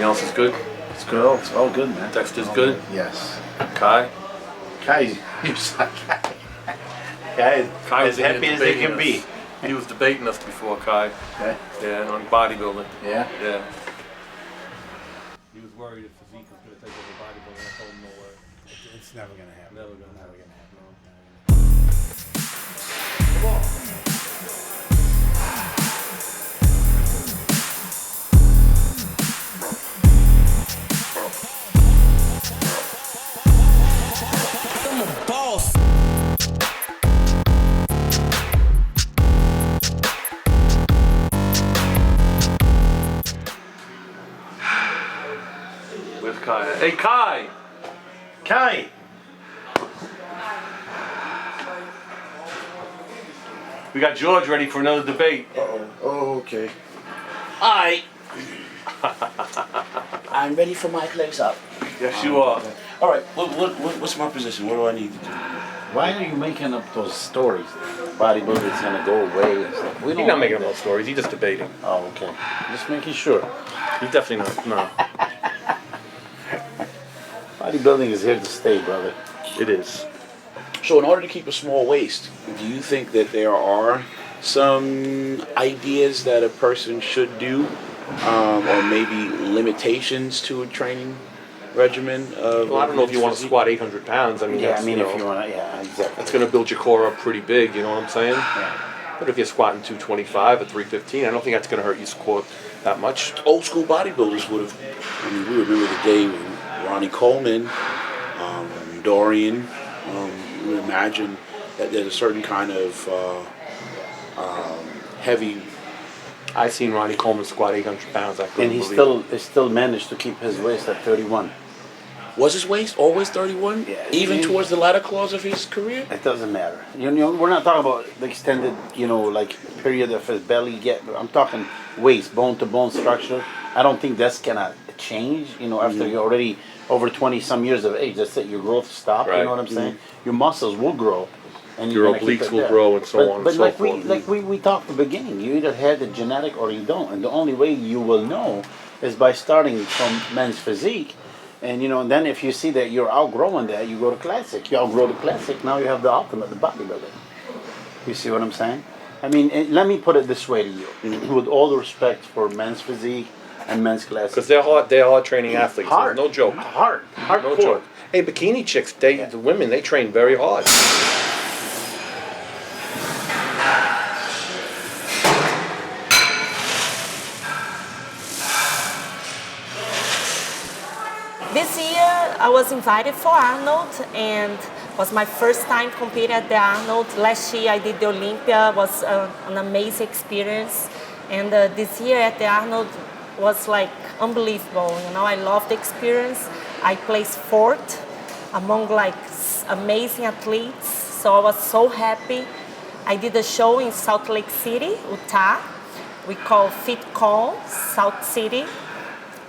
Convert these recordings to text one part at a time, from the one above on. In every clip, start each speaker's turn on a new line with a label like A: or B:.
A: else is good?
B: It's good. It's all good, man.
A: Dexter's good?
B: Yes.
A: Kai?
B: Kai's as happy as they can be.
A: He was debating us before, Kai.
B: Okay.
A: Yeah, on bodybuilding.
B: Yeah?
A: Yeah. He was worried if physique was going to take over bodybuilding. I told him no way.
B: It's never going to happen.
A: Never gonna happen.
B: Come on.
C: I'm a boss.
A: Where's Kai? Hey, Kai!
B: Kai!
A: We got George ready for another debate.
B: Uh-oh. Oh, okay.
D: Alright. I'm ready for my close-up.
A: Yes, you are.
D: Alright, what's my position? What do I need to do?
B: Why are you making up those stories? Bodybuilding's gonna go away and stuff.
A: He's not making up no stories. He's just debating.
B: Oh, okay. Just making sure.
A: He's definitely not. No.
B: Bodybuilding is here to stay, brother.
A: It is.
D: So in order to keep a small waist, do you think that there are some ideas that a person should do, or maybe limitations to a training regimen?
A: Well, I don't know if you want to squat 800 pounds. I mean,
B: Yeah, I mean, if you want to, yeah, exactly.
A: that's going to build your core up pretty big, you know what I'm saying?
B: Yeah.
A: But if you're squatting 225 or 315, I don't think that's going to hurt your core that much.
D: Old school bodybuilders would have, I mean, we remember the day when Ronnie Coleman, Dorian, we would imagine that there's a certain kind of heavy.
A: I seen Ronnie Coleman squat 800 pounds. I couldn't
B: And he still managed to keep his waist at 31.
D: Was his waist always 31?
B: Yeah,
D: Even
B: he-
D: towards the latter clause of his career?
B: It doesn't matter. You know, we're not talking about the extended, like period of his belly. I'm talking waist, bone to bone structure. I don't think that's gonna change. After you're already over 20 some years of age, that's it. Your growth stops.
A: Right.
B: You know what I'm saying? Your muscles will grow, and
A: Your
B: you're gonna keep
A: obliques
B: it
A: will
B: there.
A: grow and so on and
B: But
A: so
B: like
A: forth.
B: we talked at the beginning, you either had the genetic or you don't, and the only way you will know is by starting from men's physique. And and then if you see that you're outgrowing that, you go to classic. You outgrow the classic, now you have the ultimate, the bodybuilder. You see what I'm saying? I mean, let me put it this way to you, with all the respect for men's physique and men's classic.
A: Because they're hard training athletes.
B: Hard.
A: No joke.
B: Hard.
A: No joke. Hey, bikini chicks, the women, they train very hard.
E: This year I was invited for Arnold and was my first time competing at the Arnold. Last year I did the Olympia, was an amazing experience. And this year at the Arnold was like unbelievable. I love the experience. I placed fourth among like amazing athletes. So I was so happy. I did a show in Salt Lake City, Utah. We call FitCon, Salt City.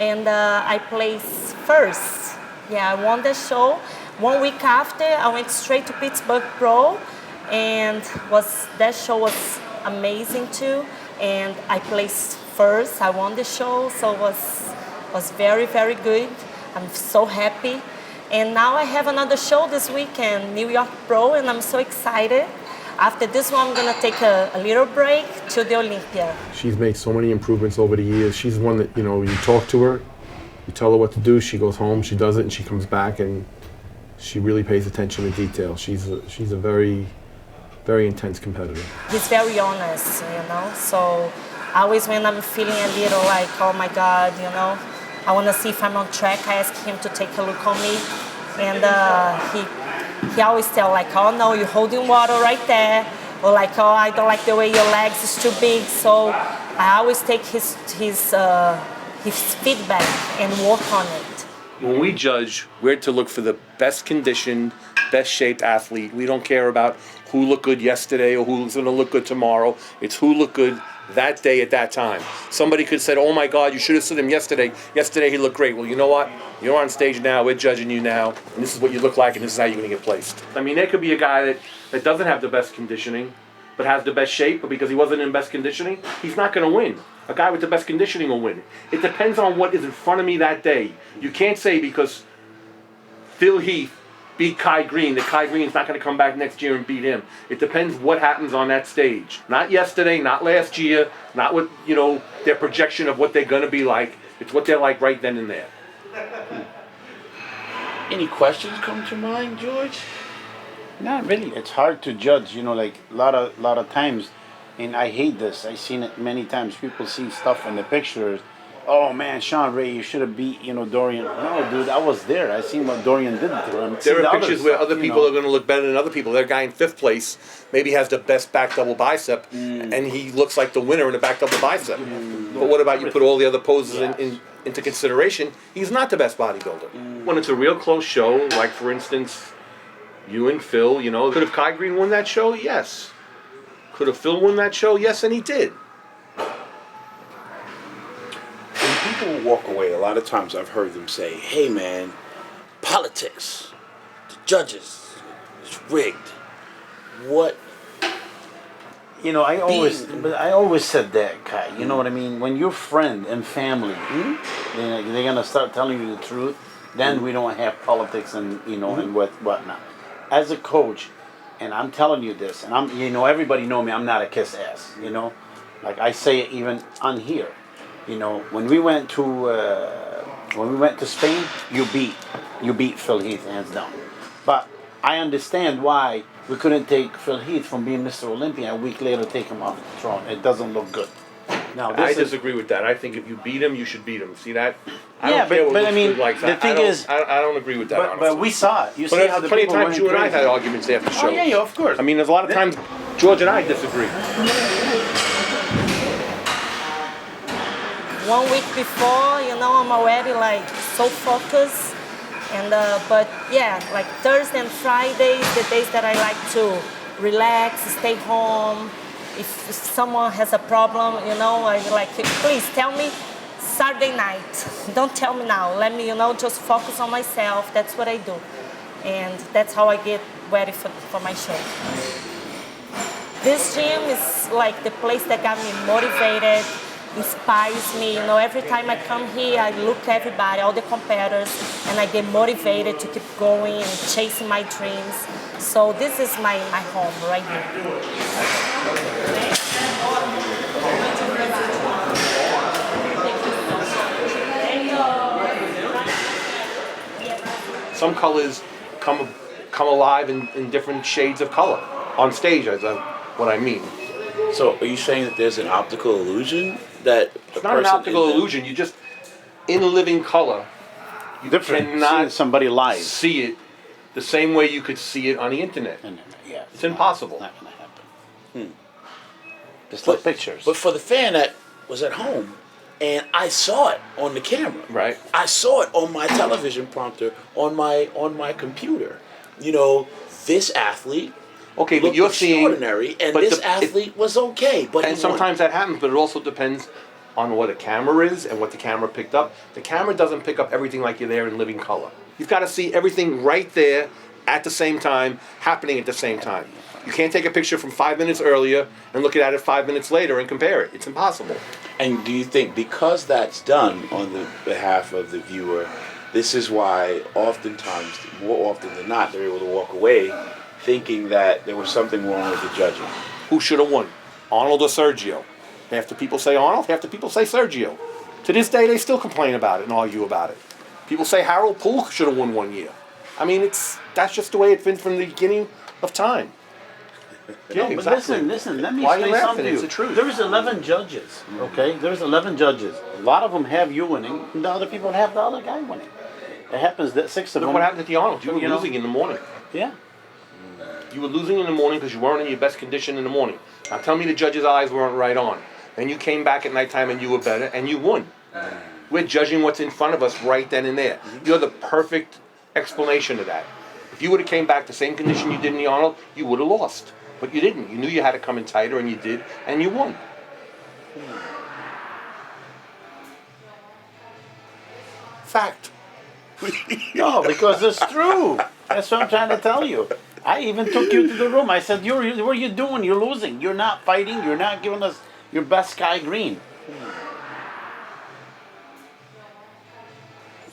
E: And I placed first. Yeah, I won the show. 1 week after, I went straight to Pittsburgh Pro, and that show was amazing too. And I placed first. I won the show, so it was very, very good. I'm so happy. And now I have another show this weekend, New York Pro, and I'm so excited. After this one, I'm gonna take a little break to the Olympia.
F: She's made so many improvements over the years. She's one that, you talk to her, you tell her what to do, she goes home, she does it, and she comes back, and she really pays attention to detail. She's a very, very intense competitor.
E: He's very honest, so always when I'm feeling a little like, oh my God, I wanna see if I'm on track, I ask him to take a look on me. And he always tell like, oh no, you're holding water right there. Or like, oh, I don't like the way your legs is too big. So I always take his feedback and work on it.
A: When we judge, we're to look for the best conditioned, best shaped athlete. We don't care about who looked good yesterday or who's going to look good tomorrow. It's who looked good that day at that time. Somebody could have said, oh my God, you should have seen him yesterday. Yesterday he looked great. Well, you know what? You're on stage now. We're judging you now. And this is what you look like and this is how you're going to get placed. I mean, there could be a guy that doesn't have the best conditioning, but has the best shape, but because he wasn't in best conditioning, he's not going to win. A guy with the best conditioning will win. It depends on what is in front of me that day. You can't say because Phil Heath beat Kai Greene that Kai Greene's not going to come back next year and beat him. It depends what happens on that stage. Not yesterday, not last year, not what, their projection of what they're going to be like. It's what they're like right then and there.
D: Any questions come to mind, George?
B: Not really. It's hard to judge, like a lot of times, and I hate this. I've seen it many times. People see stuff in the pictures. Oh man, Sean Ray, you should have beat, Dorian. No, dude, I was there. I seen what Dorian did to him.
A: There are pictures where other people are going to look better than other people. Their guy in 5th place maybe has the best back double bicep, and he looks like the winner in the back double bicep. But what about you put all the other poses into consideration? He's not the best bodybuilder. When it's a real close show, like for instance, you and Phil, could have Kai Greene won that show? Yes. Could have Phil won that show? Yes, and he did.
D: When people walk away, a lot of times I've heard them say, hey man, politics, the judges, it's rigged. What?
B: I always said that, Kai. You know what I mean? When your friend and family, they're gonna start telling you the truth, then we don't have politics and and whatnot. As a coach, and I'm telling you this, and everybody know me. I'm not a kiss ass. Like I say it even on here. When we went to Spain, you beat Phil Heath hands down. But I understand why we couldn't take Phil Heath from being Mr. Olympia a week later, take him off the throne. It doesn't look good. Now
A: I disagree with that. I think if you beat him, you should beat him. See that? I
B: Yeah,
A: don't care
B: but
A: what
B: I
A: looks
B: mean,
A: good like
B: the
A: that.
B: thing is-
A: I don't agree with that.
B: But
A: honestly.
B: we saw it. You see
A: But
B: how
A: there's
B: the
A: plenty of
B: people
A: times
B: went
A: you and I
B: crazy.
A: had arguments after shows.
B: Oh yeah, of course.
A: I mean, there's a lot of times George and I disagree.
E: 1 week before, I'm already like so focused. And but yeah, like Thursday and Fridays, the days that I like to relax, stay home. If someone has a problem, I like, please tell me Saturday night. Don't tell me now. Let me, just focus on myself. That's what I do. And that's how I get ready for my show. This gym is like the place that got me motivated, inspires me. Every time I come here, I look at everybody, all the competitors, and I get motivated to keep going and chasing my dreams. So this is my home right here.
A: Some colors come alive in different shades of color on stage. Is what I mean.
D: So are you saying that there's an optical illusion that
A: It's not an optical illusion. You just in living color. You
B: Different.
A: cannot
B: Seeing somebody live.
A: see it the same way you could see it on the internet.
B: Yeah,
A: It's impossible.
B: Not gonna happen. Just like pictures.
D: But for the fan that was at home, and I saw it on the camera.
A: Right.
D: I saw it on my television prompter, on my computer. This athlete
A: Okay, but
D: looked
A: you're seeing
D: extraordinary, and
A: but
D: this
A: the-
D: athlete was okay. But
A: And
D: he
A: sometimes that happens, but it also depends on what a camera is and what the camera picked up. The camera doesn't pick up everything like you're there in living color. You've got to see everything right there at the same time, happening at the same time. You can't take a picture from 5 minutes earlier and look at it 5 minutes later and compare it. It's impossible.
D: And do you think because that's done on the behalf of the viewer, this is why oftentimes, more often than not, they're able to walk away thinking that there was something wrong with the judging?
A: Who should have won, Arnold or Sergio? Half the people say Arnold, half the people say Sergio. To this day, they still complain about it and argue about it. People say Harold Poole should have won 1 year. I mean, that's just the way it's been from the beginning of time.
B: No, but listen, let me
A: Why are you
B: explain
A: laughing?
B: something to you.
A: It's the truth.
B: There's 11 judges, okay? There's 11 judges. A lot of them have you winning, and the other people have the other guy winning. It happens that 6 of
A: Look
B: them...
A: what happened at the Arnold. You were
B: You know?
A: losing in the morning.
B: Yeah.
A: You were losing in the morning because you weren't in your best condition in the morning. Now tell me the judge's eyes weren't right on. Then you came back at nighttime and you were better and you won. We're judging what's in front of us right then and there. You're the perfect explanation of that. If you would have came back the same condition you did in the Arnold, you would have lost. But you didn't. You knew you had to come in tighter and you did, and you won. Fact.
B: No, because it's true. That's what I'm trying to tell you. I even took you to the room. I said, what are you doing? You're losing. You're not fighting. You're not giving us your best Kai Greene.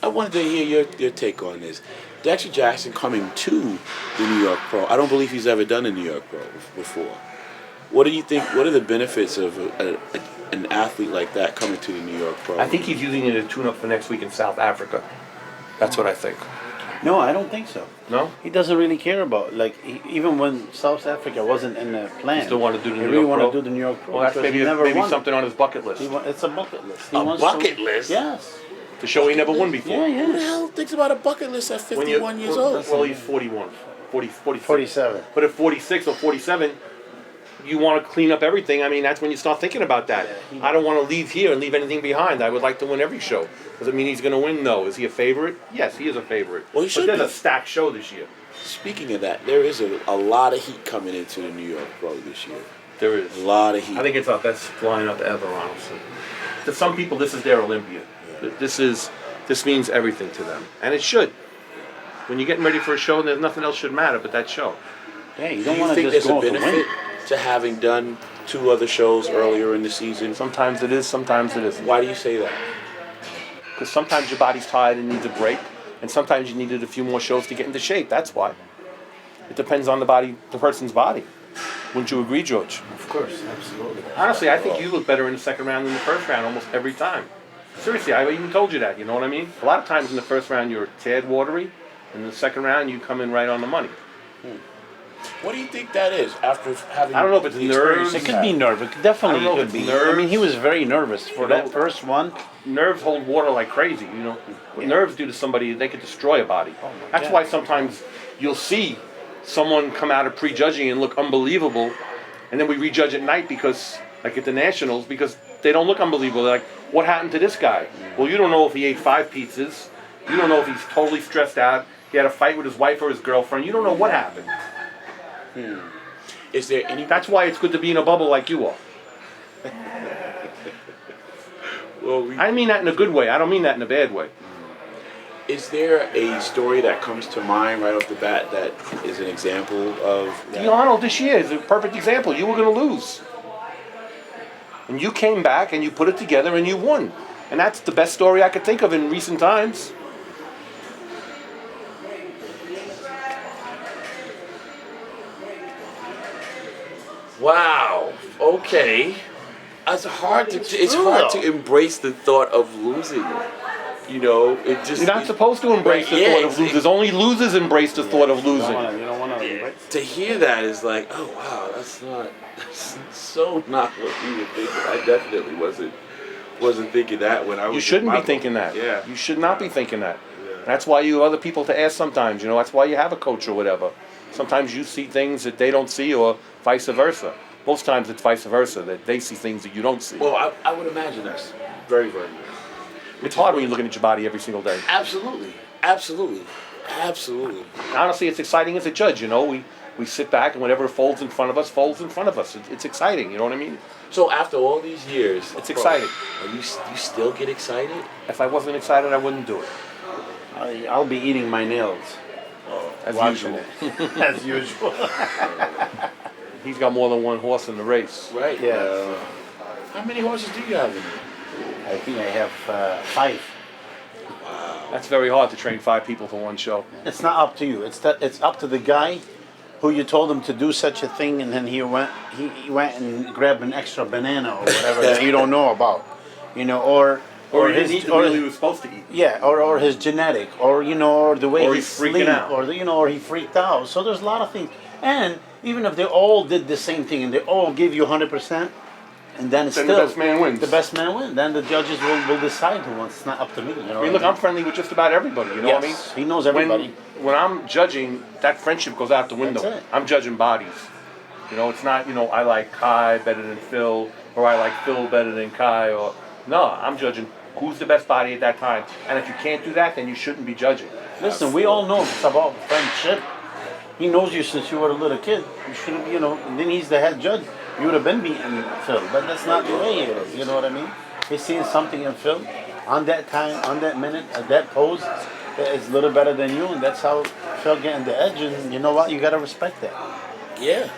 D: I wanted to hear your take on this. Dexter Jackson coming to the New York Pro. I don't believe he's ever done a New York Pro before. What do you think? What are the benefits of an athlete like that coming to the New York Pro?
A: I think he's using it as a tune-up for next week in South Africa. That's what I think.
B: No, I don't think so.
A: No?
B: He doesn't really care about, even when South Africa wasn't in the plan.
A: He still wanted to do the
B: he
A: New
B: really
A: York
B: wanted
A: Pro?
B: to do the New York Pro.
A: Well, that's
B: because he never
A: maybe
B: won.
A: something on his bucket list.
B: It's a bucket list. He
D: A
B: wants
D: bucket
B: to,
D: list?
B: Yes.
A: To show he never won before.
B: Yeah,
D: Who the
B: yeah.
D: hell thinks about a bucket list at
A: When
D: 51 years old?
A: Well, he's 41. 46.
B: 47.
A: But at 46 or 47, you want to clean up everything. I mean, that's when you start thinking about that. I don't want to leave here and leave anything behind. I would like to win every show. Does it mean he's going to win? No. Is he a favorite? Yes, he is a favorite.
D: Well, he should
A: but there's
D: be.
A: a stacked show this year.
D: Speaking of that, there is a lot of heat coming into the New York Pro this year.
A: There is.
D: A lot of heat.
A: I think it's our best lineup ever, honestly. To some people, this is their Olympia. This means everything to them, and it should. When you're getting ready for a show, there's nothing else should matter but that show.
B: Yeah, you
D: Do
B: don't
D: you
B: want to
D: think
B: just
D: there's a
B: go to
D: benefit
B: win.
D: to having done 2 other shows earlier in the season?
A: Sometimes it is, sometimes it isn't.
D: Why do you say that?
A: Because sometimes your body's tired and needs a break, and sometimes you needed a few more shows to get into shape. That's why. It depends on the person's body. Wouldn't you agree, George?
B: Of course, absolutely.
A: Honestly, I think you look better in the second round than the first round almost every time. Seriously, I even told you that, you know what I mean? A lot of times in the first round you're a tad watery, and in the second round you come in right on the money.
D: What do you think that is after having?
A: I don't know if it's
D: the
A: nerves.
D: experience
B: It
D: you've
B: could be
D: had?
B: nervous. It
A: I
B: definitely
A: don't know if
B: could
A: it's
B: be. I mean, he
A: nerves.
B: was very nervous for
A: You
B: that
A: know,
B: first one.
A: Nerves hold water like crazy, you know. What nerves do to somebody, they could destroy a body.
B: my
A: That's
B: God.
A: why sometimes you'll see someone come out of prejudging and look unbelievable, and then we rejudge at night because, like at the Nationals, because they don't look unbelievable. They're like, what happened to this guy? Well, you don't know if he ate 5 pizzas. You don't know if he's totally stressed out. He had a fight with his wife or his girlfriend. You don't know what happened.
D: Is there any?
A: That's why it's good to be in a bubble like you are.
D: Well,
A: I mean that in a good way. I don't mean that in a bad way.
D: is there a story that comes to mind right off the bat that is an example of that?
A: The Arnold this year is a perfect example. You were going to lose. And you came back and you put it together and you won. And that's the best story I could think of in recent times.
D: Wow. Okay. It's hard to embrace the thought of losing. You know, it just.
A: You're not supposed to embrace the thought of losers. Only losers embrace the thought of losing.
B: You don't want to.
D: To hear that is like, oh wow, that's so not what we were thinking. I definitely wasn't thinking that when I was.
A: You shouldn't
D: in my
A: be thinking
D: book.
A: that.
D: Yeah.
A: You should not be thinking that. That's why you have other people to ask sometimes. You know, that's why you have a coach or whatever. Sometimes you see things that they don't see, or vice versa. Most times it's vice versa, that they see things that you don't see.
D: Well, I would imagine that's very, very good.
A: It's hard when you're looking at your body every single day.
D: Absolutely. Absolutely. Absolutely.
A: Honestly, it's exciting as a judge, you know. We sit back and whatever folds in front of us, folds in front of us. It's exciting, you know what I mean?
D: So after all these years,
A: It's exciting.
D: Are you still get excited?
A: If I wasn't excited, I wouldn't do it.
B: I'll be eating my nails.
A: As
B: Watching
A: usual.
B: it. As usual.
A: He's got more than one horse in the race.
D: Right.
B: Yeah.
D: How many horses do you have in you?
B: I think I have 5.
A: That's very hard to train 5 people for one show.
B: It's not up to you. It's up to the guy who you told him to do such a thing, and then he went and grabbed an extra banana or whatever that you don't know about, you know, or
A: he didn't eat the meal he was supposed to eat.
B: yeah, or his genetic, or you know, or the way
A: Or
B: he
A: he's freaking
B: sleep,
A: out.
B: or or he freaked out. So there's a lot of things, and even if they all did the same thing and they all give you 100%, and then it's
A: Then
B: still
A: the best man wins.
B: The best man wins. Then the judges will decide who wins. It's not up to me. You know.
A: I mean, look, I'm friendly with just about everybody, you know what I mean?
B: Yes, he knows everybody.
A: When I'm judging, that friendship goes out the window.
B: That's it.
A: I'm judging bodies. You know, it's not, you know, I like Kai better than Phil, or I like Phil better than Kai, or... No, I'm judging who's the best body at that time. And if you can't do that, then you shouldn't be judging.
B: Listen, we all know it's about friendship. He knows you since you were a little kid. You should have, you know, and then he's the head judge. You would have been beating Phil, but that's not the way it is. You know what I mean? He's seeing something in Phil on that time, on that minute, at that pose. that is a little better than you, and that's how it felt getting the edge. And you know what? You gotta respect that.
D: Yeah.